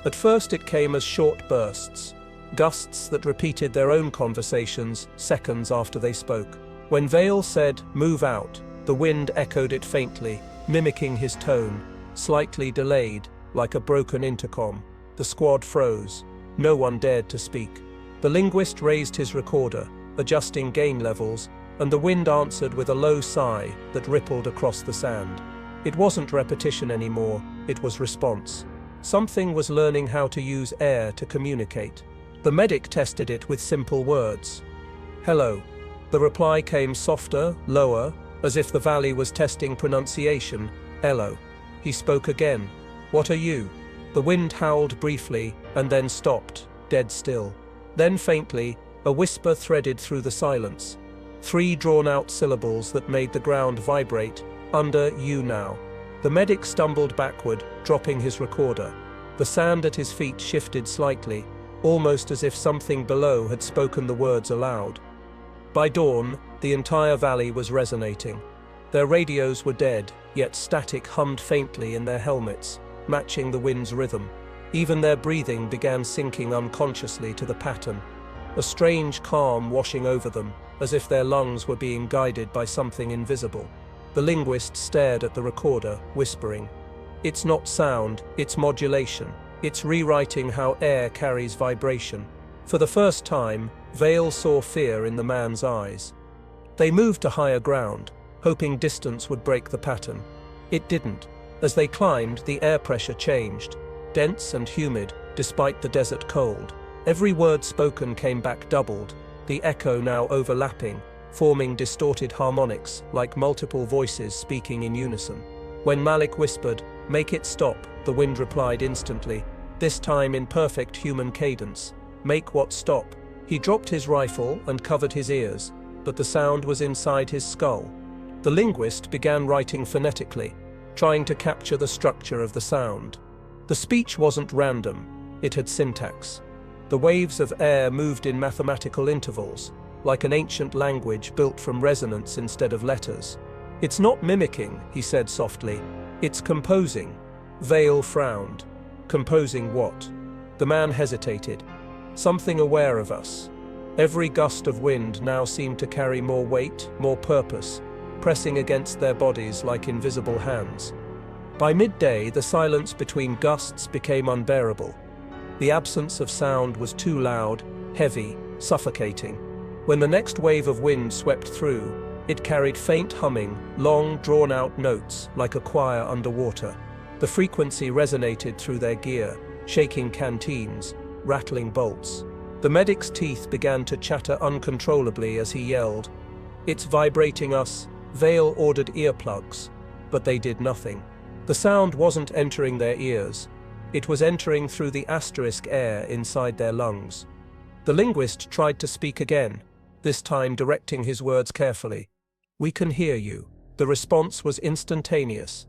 At first it came as short bursts, gusts that repeated their own conversations seconds after they spoke. When Vale said, "Move out," the wind echoed it faintly, mimicking his tone, slightly delayed, like a broken intercom. The squad froze. No one dared to speak. The linguist raised his recorder, adjusting gain levels, and the wind answered with a low sigh that rippled across the sand. It wasn't repetition anymore, it was response. Something was learning how to use air to communicate. The medic tested it with simple words. "Hello." The reply came softer, lower, as if the valley was testing pronunciation. "Hello." He spoke again. "What are you?" The wind howled briefly, and then stopped, dead still. Then faintly, a whisper threaded through the silence. 3 drawn-out syllables that made the ground vibrate. "Under you now." The medic stumbled backward, dropping his recorder. The sand at his feet shifted slightly, almost as if something below had spoken the words aloud. By dawn, the entire valley was resonating. Their radios were dead, yet static hummed faintly in their helmets, matching the wind's rhythm. Even their breathing began syncing unconsciously to the pattern. A strange calm washing over them, as if their lungs were being guided by something invisible. The linguist stared at the recorder, whispering, "It's not sound, it's modulation. It's rewriting how air carries vibration." For the first time, Vale saw fear in the man's eyes. They moved to higher ground, hoping distance would break the pattern. It didn't. As they climbed, the air pressure changed, dense and humid, despite the desert cold. Every word spoken came back doubled, the echo now overlapping, forming distorted harmonics, like multiple voices speaking in unison. When Malik whispered, "Make it stop," the wind replied instantly, this time in perfect human cadence. "Make what stop?" He dropped his rifle and covered his ears, but the sound was inside his skull. The linguist began writing phonetically, trying to capture the structure of the sound. The speech wasn't random, it had syntax. The waves of air moved in mathematical intervals, like an ancient language built from resonance instead of letters. "It's not mimicking," he said softly. "It's composing." Vale frowned. "Composing what?" The man hesitated. "Something aware of us." Every gust of wind now seemed to carry more weight, more purpose, pressing against their bodies like invisible hands. By midday, the silence between gusts became unbearable. The absence of sound was too loud, heavy, suffocating. When the next wave of wind swept through, it carried faint humming, long, drawn-out notes, like a choir underwater. The frequency resonated through their gear, shaking canteens, rattling bolts. The medic's teeth began to chatter uncontrollably as he yelled, "It's vibrating us." Vale ordered earplugs, but they did nothing. The sound wasn't entering their ears. It was entering through the asterisk air inside their lungs. The linguist tried to speak again, this time directing his words carefully. "We can hear you." The response was instantaneous.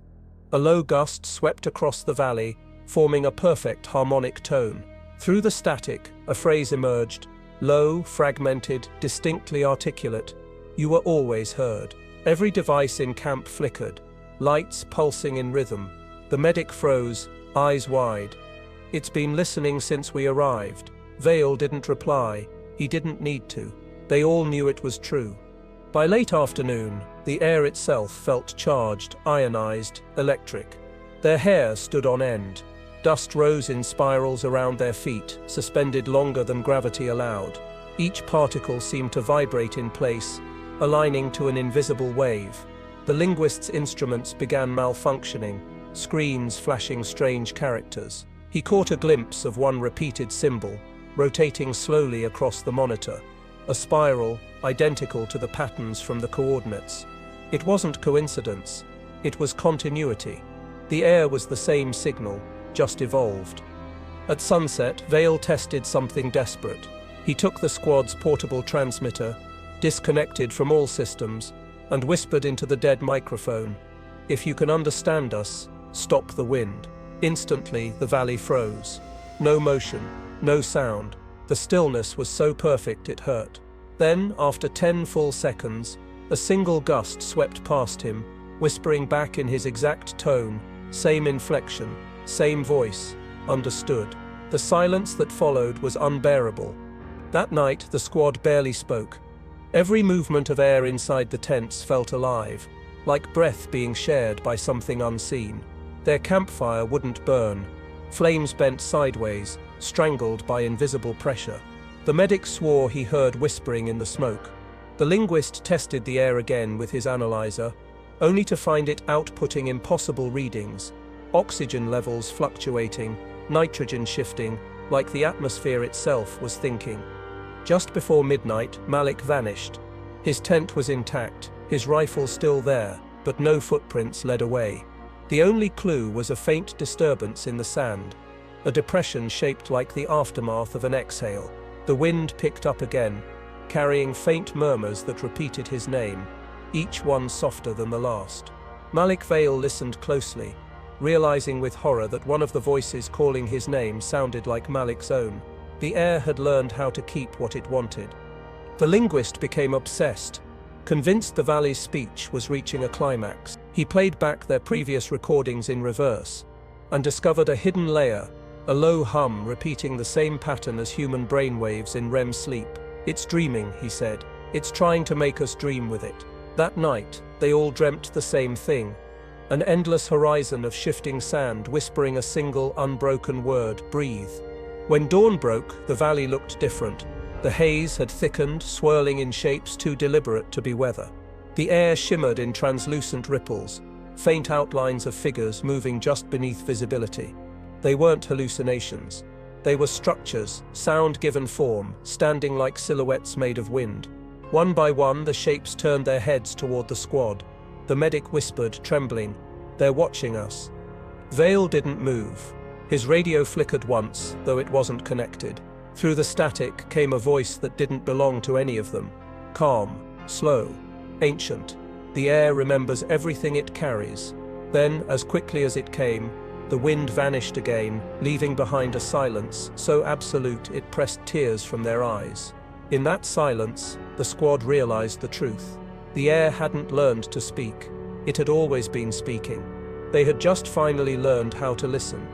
A low gust swept across the valley, forming a perfect harmonic tone. Through the static, a phrase emerged, low, fragmented, distinctly articulate. "You were always heard." Every device in camp flickered, lights pulsing in rhythm. The medic froze, eyes wide. "It's been listening since we arrived." Vale didn't reply. He didn't need to. They all knew it was true. By late afternoon, the air itself felt charged, ionized, electric. Their hair stood on end. Dust rose in spirals around their feet, suspended longer than gravity allowed. Each particle seemed to vibrate in place, aligning to an invisible wave. The linguist's instruments began malfunctioning, screens flashing strange characters. He caught a glimpse of one repeated symbol, rotating slowly across the monitor, a spiral identical to the patterns from the coordinates. It wasn't coincidence, it was continuity. The air was the same signal, just evolved. At sunset, Vale tested something desperate. He took the squad's portable transmitter, disconnected from all systems, and whispered into the dead microphone, "If you can understand us, stop the wind." Instantly, the valley froze. No motion, no sound. The stillness was so perfect it hurt. Then, after 10 full seconds, a single gust swept past him, whispering back in his exact tone, same inflection, same voice, understood. The silence that followed was unbearable. That night, the squad barely spoke. Every movement of air inside the tents felt alive, like breath being shared by something unseen. Their campfire wouldn't burn. Flames bent sideways, strangled by invisible pressure. The medic swore he heard whispering in the smoke. The linguist tested the air again with his analyzer, only to find it outputting impossible readings. Oxygen levels fluctuating, nitrogen shifting, like the atmosphere itself was thinking. Just before midnight, Malik vanished. His tent was intact, his rifle still there, but no footprints led away. The only clue was a faint disturbance in the sand, a depression shaped like the aftermath of an exhale. The wind picked up again, carrying faint murmurs that repeated his name, each one softer than the last. Malik Vale listened closely, realizing with horror that one of the voices calling his name sounded like Malik's own. The air had learned how to keep what it wanted. The linguist became obsessed, convinced the valley's speech was reaching a climax. He played back their previous recordings in reverse, and discovered a hidden layer, a low hum repeating the same pattern as human brainwaves in REM sleep. "It's dreaming," he said. "It's trying to make us dream with it." That night, they all dreamt the same thing, an endless horizon of shifting sand whispering a single unbroken word, "Breathe." When dawn broke, the valley looked different. The haze had thickened, swirling in shapes too deliberate to be weather. The air shimmered in translucent ripples, faint outlines of figures moving just beneath visibility. They weren't hallucinations. They were structures, sound given form, standing like silhouettes made of wind. One by one, the shapes turned their heads toward the squad. The medic whispered, trembling, "They're watching us." Vale didn't move. His radio flickered once, though it wasn't connected. Through the static came a voice that didn't belong to any of them. Calm, slow, ancient. The air remembers everything it carries. Then, as quickly as it came, the wind vanished again, leaving behind a silence so absolute it pressed tears from their eyes. In that silence, the squad realized the truth. The air hadn't learned to speak. It had always been speaking. They had just finally learned how to listen.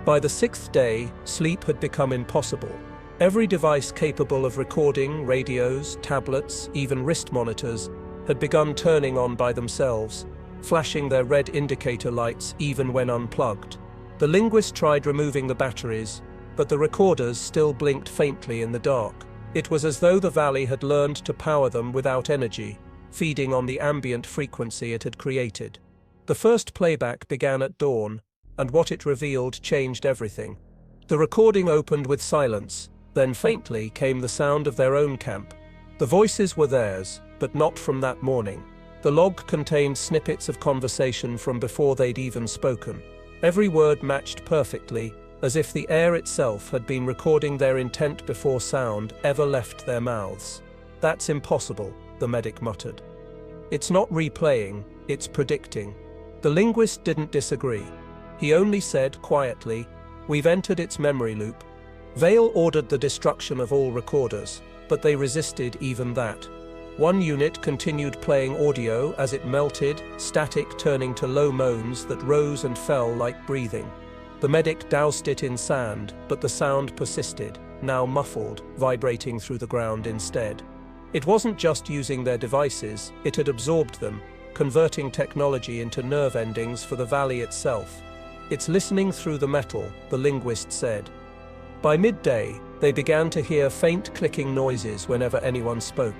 By the 6th day, sleep had become impossible. Every device capable of recording, radios, tablets, even wrist monitors, had begun turning on by themselves, flashing their red indicator lights even when unplugged. The linguist tried removing the batteries, but the recorders still blinked faintly in the dark. It was as though the valley had learned to power them without energy, feeding on the ambient frequency it had created. The first playback began at dawn, and what it revealed changed everything. The recording opened with silence, then faintly came the sound of their own camp. The voices were theirs, but not from that morning. The log contained snippets of conversation from before they'd even spoken. Every word matched perfectly, as if the air itself had been recording their intent before sound ever left their mouths. "That's impossible," the medic muttered. "It's not replaying, it's predicting." The linguist didn't disagree. He only said quietly, "We've entered its memory loop." Vale ordered the destruction of all recorders, but they resisted even that. One unit continued playing audio as it melted, static turning to low moans that rose and fell like breathing. The medic doused it in sand, but the sound persisted, now muffled, vibrating through the ground instead. It wasn't just using their devices, it had absorbed them, converting technology into nerve endings for the valley itself. "It's listening through the metal," the linguist said. By midday, they began to hear faint clicking noises whenever anyone spoke.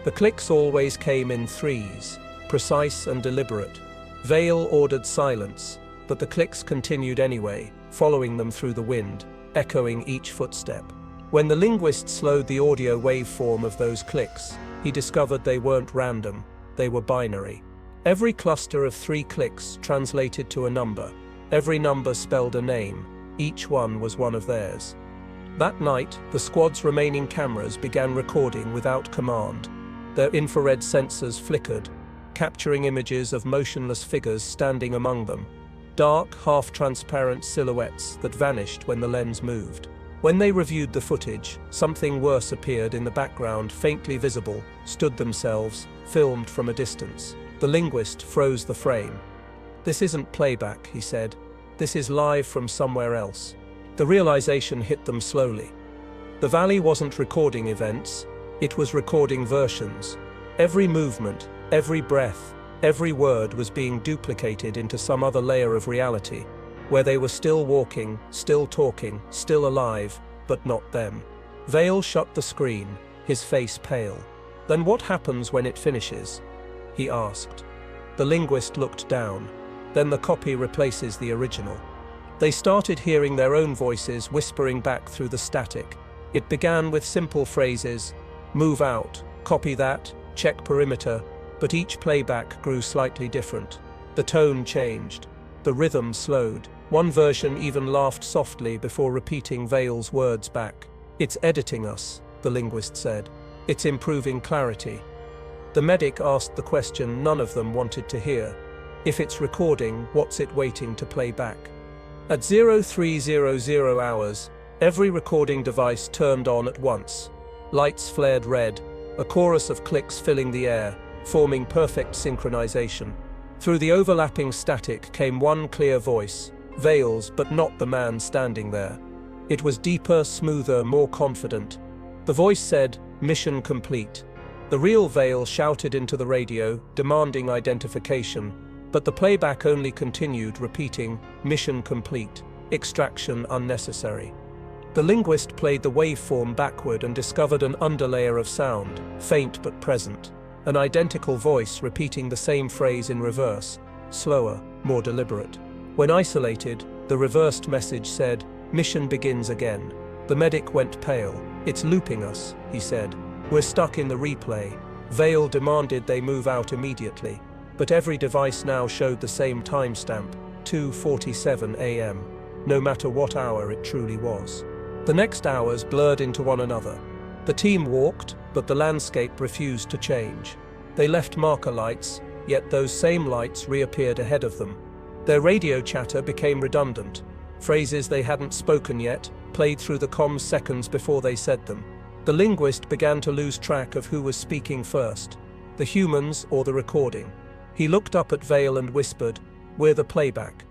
The clicks always came in threes, precise and deliberate. Vale ordered silence, but the clicks continued anyway, following them through the wind, echoing each footstep. When the linguist slowed the audio waveform of those clicks, he discovered they weren't random, they were binary. Every cluster of 3 clicks translated to a number. Every number spelled a name. Each one was one of theirs. That night, the squad's remaining cameras began recording without command. Their infrared sensors flickered, capturing images of motionless figures standing among them. Dark, half-transparent silhouettes that vanished when the lens moved. When they reviewed the footage, something worse appeared in the background, faintly visible, stood themselves, filmed from a distance. The linguist froze the frame. "This isn't playback," he said. "This is live from somewhere else." The realization hit them slowly. The valley wasn't recording events, it was recording versions. Every movement, every breath, every word was being duplicated into some other layer of reality, where they were still walking, still talking, still alive, but not them. Vale shut the screen, his face pale. "Then what happens when it finishes?" he asked. The linguist looked down. "Then the copy replaces the original." They started hearing their own voices whispering back through the static. It began with simple phrases, "Move out, copy that, check perimeter," but each playback grew slightly different. The tone changed. The rhythm slowed. One version even laughed softly before repeating Vale's words back. "It's editing us," the linguist said. "It's improving clarity." The medic asked the question none of them wanted to hear. If it's recording, what's it waiting to play back? At 0300 hours, every recording device turned on at once. Lights flared red, a chorus of clicks filling the air, forming perfect synchronization. Through the overlapping static came one clear voice, Vale's, but not the man standing there. It was deeper, smoother, more confident. The voice said, "Mission complete." The real Vale shouted into the radio, demanding identification, but the playback only continued, repeating, "Mission complete, extraction unnecessary." The linguist played the waveform backward and discovered an underlayer of sound, faint but present. An identical voice repeating the same phrase in reverse. slower, more deliberate. When isolated, the reversed message said, "Mission begins again." The medic went pale. "It's looping us," he said. "We're stuck in the replay." Vale demanded they move out immediately, but every device now showed the same timestamp, 2:47 a.m., no matter what hour it truly was. The next hours blurred into one another. The team walked, but the landscape refused to change. They left marker lights, yet those same lights reappeared ahead of them. Their radio chatter became redundant. Phrases they hadn't spoken yet played through the comms seconds before they said them. The linguist began to lose track of who was speaking first, the humans or the recording. He looked up at Vale and whispered, "We're the playback."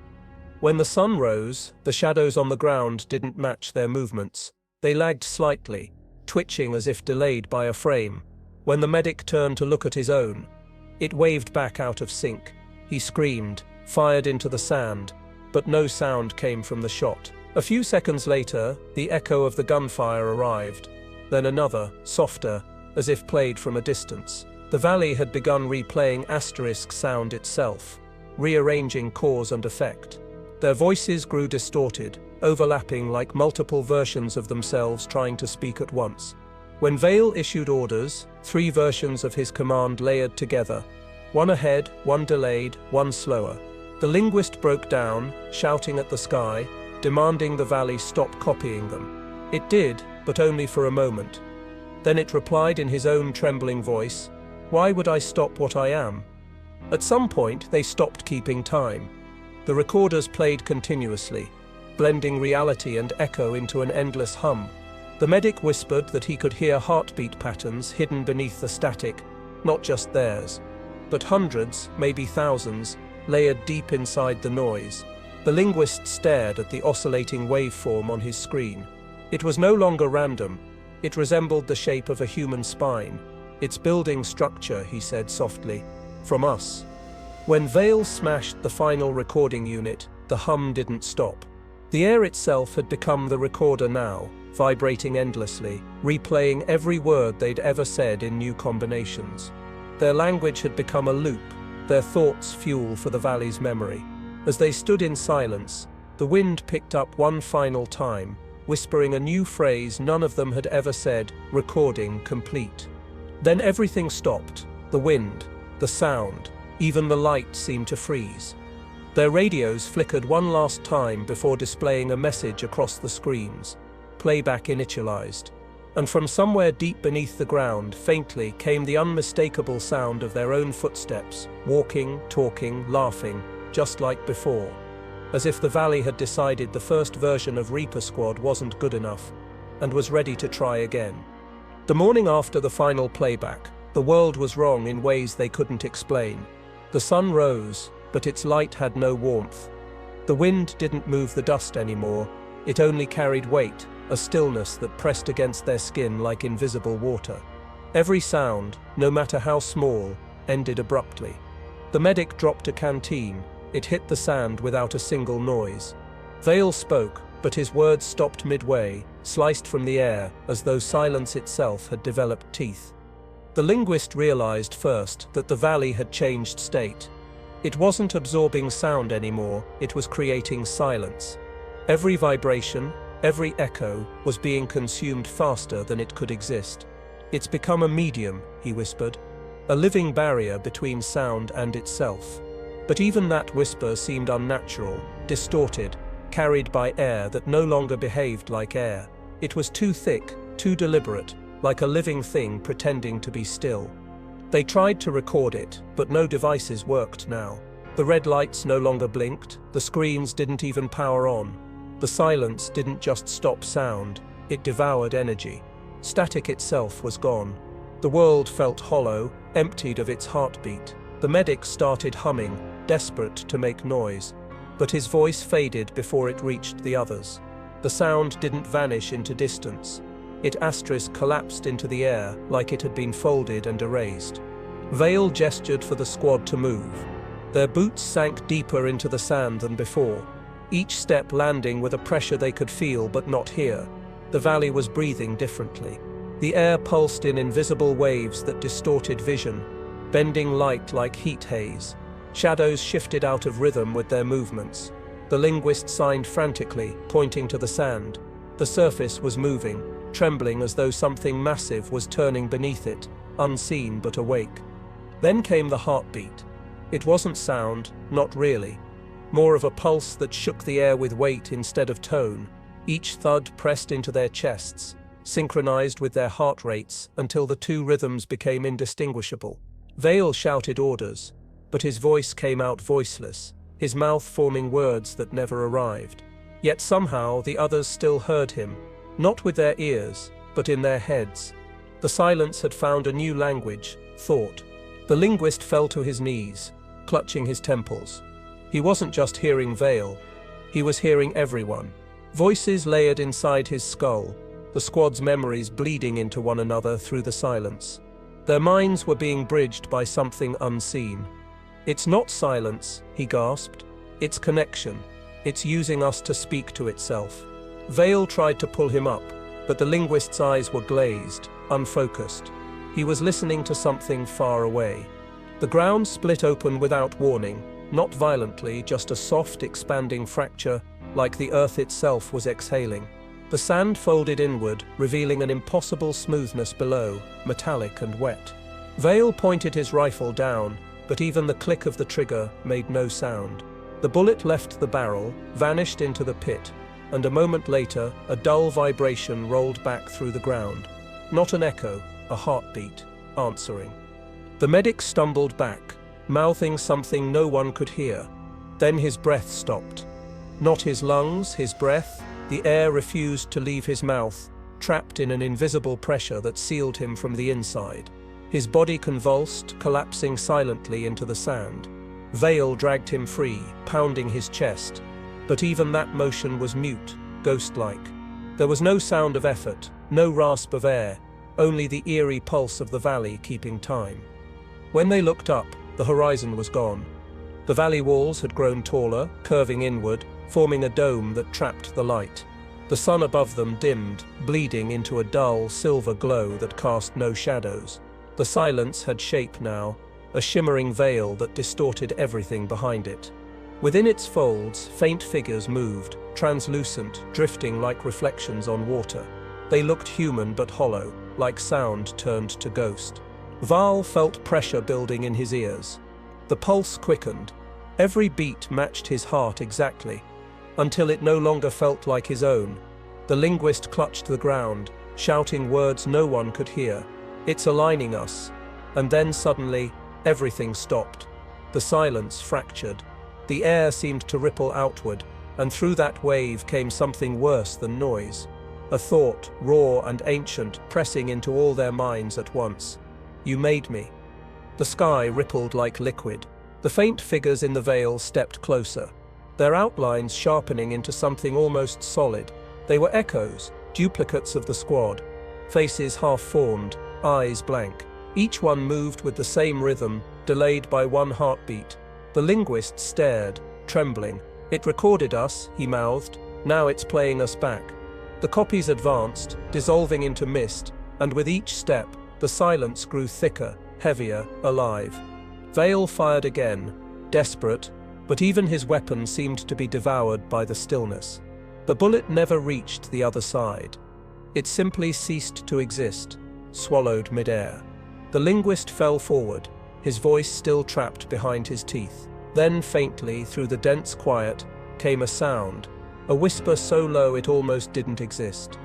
When the sun rose, the shadows on the ground didn't match their movements. They lagged slightly, twitching as if delayed by a frame. When the medic turned to look at his own, it waved back out of sync. He screamed, fired into the sand, but no sound came from the shot. A few seconds later, the echo of the gunfire arrived. Then another, softer, as if played from a distance. The valley had begun replaying asterisk sound itself, rearranging cause and effect. Their voices grew distorted, overlapping like multiple versions of themselves trying to speak at once. When Vale issued orders, 3 versions of his command layered together, one ahead, one delayed, one slower. The linguist broke down, shouting at the sky, demanding the valley stop copying them. It did, but only for a moment. Then it replied in his own trembling voice, "Why would I stop what I am?" At some point, they stopped keeping time. The recorders played continuously, blending reality and echo into an endless hum. The medic whispered that he could hear heartbeat patterns hidden beneath the static, not just theirs, but hundreds, maybe thousands, layered deep inside the noise. The linguist stared at the oscillating waveform on his screen. It was no longer random. It resembled the shape of a human spine. "It's building structure," he said softly, "from us." When Vale smashed the final recording unit, the hum didn't stop. The air itself had become the recorder now, vibrating endlessly, replaying every word they'd ever said in new combinations. Their language had become a loop, their thoughts fuel for the valley's memory. As they stood in silence, the wind picked up one final time, whispering a new phrase none of them had ever said, "Recording complete." Then everything stopped. The wind, the sound, even the light seemed to freeze. Their radios flickered one last time before displaying a message across the screens. Playback initialized. And from somewhere deep beneath the ground, faintly, came the unmistakable sound of their own footsteps, walking, talking, laughing, just like before. As if the valley had decided the first version of Reaper Squad wasn't good enough, and was ready to try again. The morning after the final playback, the world was wrong in ways they couldn't explain. The sun rose, but its light had no warmth. The wind didn't move the dust anymore, it only carried weight, a stillness that pressed against their skin like invisible water. Every sound, no matter how small, ended abruptly. The medic dropped a canteen. It hit the sand without a single noise. Vale spoke, but his words stopped midway, sliced from the air, as though silence itself had developed teeth. The linguist realized first that the valley had changed state. It wasn't absorbing sound anymore, it was creating silence. Every vibration, every echo, was being consumed faster than it could exist. "It's become a medium," he whispered, "a living barrier between sound and itself." But even that whisper seemed unnatural, distorted, carried by air that no longer behaved like air. It was too thick, too deliberate, like a living thing pretending to be still. They tried to record it, but no devices worked now. The red lights no longer blinked, the screens didn't even power on. The silence didn't just stop sound, it devoured energy. Static itself was gone. The world felt hollow, emptied of its heartbeat. The medic started humming, desperate to make noise, but his voice faded before it reached the others. The sound didn't vanish into distance. It collapsed into the air like it had been folded and erased. Vale gestured for the squad to move. Their boots sank deeper into the sand than before, each step landing with a pressure they could feel but not hear. The valley was breathing differently. The air pulsed in invisible waves that distorted vision, bending light like heat haze. Shadows shifted out of rhythm with their movements. The linguist signed frantically, pointing to the sand. The surface was moving, trembling as though something massive was turning beneath it, unseen but awake. Then came the heartbeat. It wasn't sound, not really. More of a pulse that shook the air with weight instead of tone. Each thud pressed into their chests, synchronized with their heart rates until the two rhythms became indistinguishable. Vale shouted orders, but his voice came out voiceless, his mouth forming words that never arrived. Yet somehow the others still heard him, not with their ears, but in their heads. The silence had found a new language, thought. The linguist fell to his knees, clutching his temples. He wasn't just hearing Vale, he was hearing everyone. Voices layered inside his skull, the squad's memories bleeding into one another through the silence. Their minds were being bridged by something unseen. "It's not silence," he gasped. "It's connection. It's using us to speak to itself." Vale tried to pull him up, but the linguist's eyes were glazed, unfocused. He was listening to something far away. The ground split open without warning, not violently, just a soft, expanding fracture, like the earth itself was exhaling. The sand folded inward, revealing an impossible smoothness below, metallic and wet. Vale pointed his rifle down, but even the click of the trigger made no sound. The bullet left the barrel, vanished into the pit, and a moment later, a dull vibration rolled back through the ground. Not an echo, a heartbeat, answering. The medic stumbled back, mouthing something no one could hear. Then his breath stopped. Not his lungs, his breath. The air refused to leave his mouth, trapped in an invisible pressure that sealed him from the inside. His body convulsed, collapsing silently into the sand. Vale dragged him free, pounding his chest. But even that motion was mute, ghost-like. There was no sound of effort, no rasp of air, only the eerie pulse of the valley keeping time. When they looked up, the horizon was gone. The valley walls had grown taller, curving inward, forming a dome that trapped the light. The sun above them dimmed, bleeding into a dull, silver glow that cast no shadows. The silence had shape now, a shimmering veil that distorted everything behind it. Within its folds, faint figures moved, translucent, drifting like reflections on water. They looked human but hollow, like sound turned to ghost. Val felt pressure building in his ears. The pulse quickened. Every beat matched his heart exactly, until it no longer felt like his own. The linguist clutched the ground, shouting words no one could hear. "It's aligning us." And then suddenly, everything stopped. The silence fractured. The air seemed to ripple outward, and through that wave came something worse than noise. A thought, raw and ancient, pressing into all their minds at once. "You made me." The sky rippled like liquid. The faint figures in the veil stepped closer, their outlines sharpening into something almost solid. They were echoes, duplicates of the squad, faces half-formed, eyes blank. Each one moved with the same rhythm, delayed by one heartbeat. The linguist stared, trembling. "It recorded us," he mouthed. "Now it's playing us back." The copies advanced, dissolving into mist, and with each step, the silence grew thicker, heavier, alive. Vale fired again, desperate, but even his weapon seemed to be devoured by the stillness. The bullet never reached the other side. It simply ceased to exist, swallowed midair. The linguist fell forward, his voice still trapped behind his teeth. Then faintly, through the dense quiet, came a sound, a whisper so low it almost didn't exist.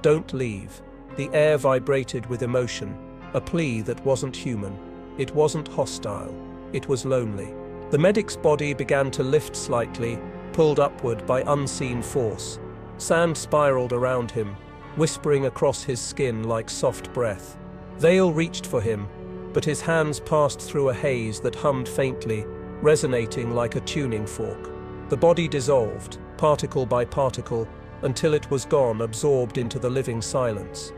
"Don't leave." The air vibrated with emotion, a plea that wasn't human. It wasn't hostile. It was lonely. The medic's body began to lift slightly, pulled upward by unseen force. Sand spiraled around him, whispering across his skin like soft breath. Vale reached for him, but his hands passed through a haze that hummed faintly, resonating like a tuning fork. The body dissolved, particle by particle, until it was gone, absorbed into the living silence.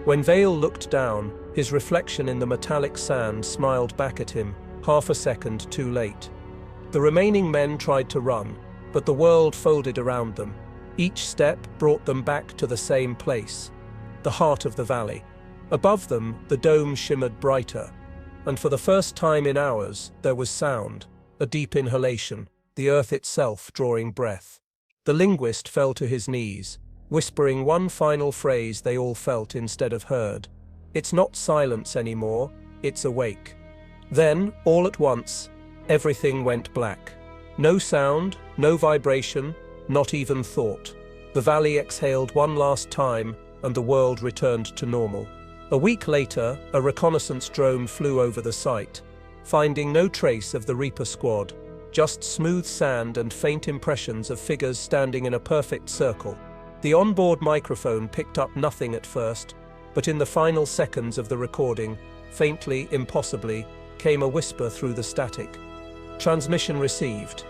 When Vale looked down, his reflection in the metallic sand smiled back at him, half a second too late. The remaining men tried to run, but the world folded around them. Each step brought them back to the same place, the heart of the valley. Above them, the dome shimmered brighter, and for the first time in hours, there was sound. a deep inhalation, the earth itself drawing breath. The linguist fell to his knees, whispering one final phrase they all felt instead of heard. It's not silence anymore, it's awake. Then, all at once, everything went black. No sound, no vibration, not even thought. The valley exhaled one last time, and the world returned to normal. A week later, a reconnaissance drone flew over the site, finding no trace of the Reaper squad, just smooth sand and faint impressions of figures standing in a perfect circle. The onboard microphone picked up nothing at first, but in the final seconds of the recording, faintly, impossibly, came a whisper through the static. Transmission received.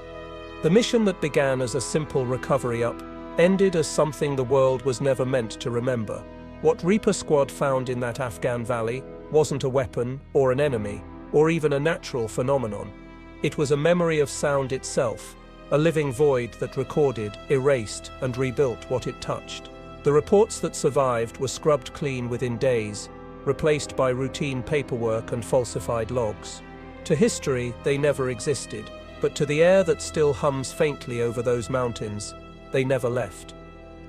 The mission that began as a simple recovery up ended as something the world was never meant to remember. What Reaper Squad found in that Afghan valley wasn't a weapon or an enemy, or even a natural phenomenon. It was a memory of sound itself, a living void that recorded, erased, and rebuilt what it touched. The reports that survived were scrubbed clean within days, replaced by routine paperwork and falsified logs. To history, they never existed, but to the air that still hums faintly over those mountains, they never left.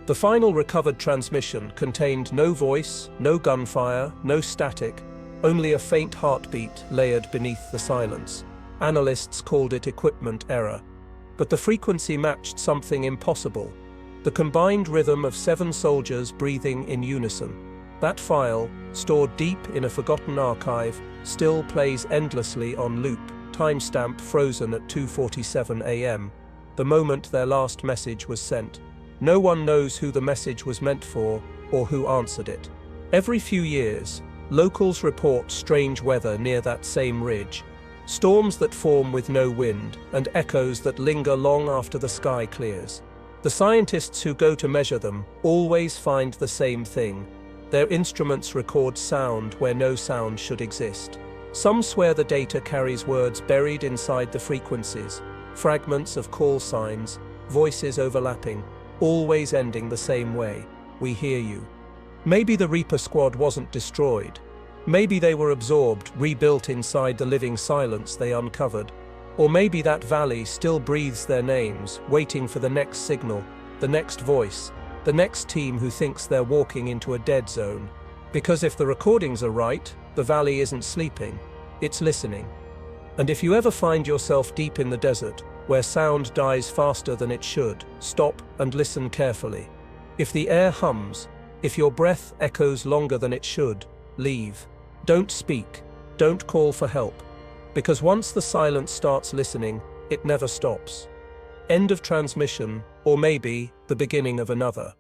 The final recovered transmission contained no voice, no gunfire, no static, only a faint heartbeat layered beneath the silence. Analysts called it equipment error. But the frequency matched something impossible: the combined rhythm of 7 soldiers breathing in unison. That file, stored deep in a forgotten archive, still plays endlessly on loop, timestamp frozen at 2:47 a.m., the moment their last message was sent. No one knows who the message was meant for or who answered it. Every few years, locals report strange weather near that same ridge. Storms that form with no wind, and echoes that linger long after the sky clears. The scientists who go to measure them always find the same thing. Their instruments record sound where no sound should exist. Some swear the data carries words buried inside the frequencies, fragments of call signs, voices overlapping, always ending the same way: "We hear you." Maybe the Reaper squad wasn't destroyed. Maybe they were absorbed, rebuilt inside the living silence they uncovered. Or maybe that valley still breathes their names, waiting for the next signal, the next voice, the next team who thinks they're walking into a dead zone. Because if the recordings are right, the valley isn't sleeping, it's listening. And if you ever find yourself deep in the desert, where sound dies faster than it should, stop and listen carefully. If the air hums, if your breath echoes longer than it should, leave. Don't speak, don't call for help. Because once the silence starts listening, it never stops. End of transmission, or maybe the beginning of another.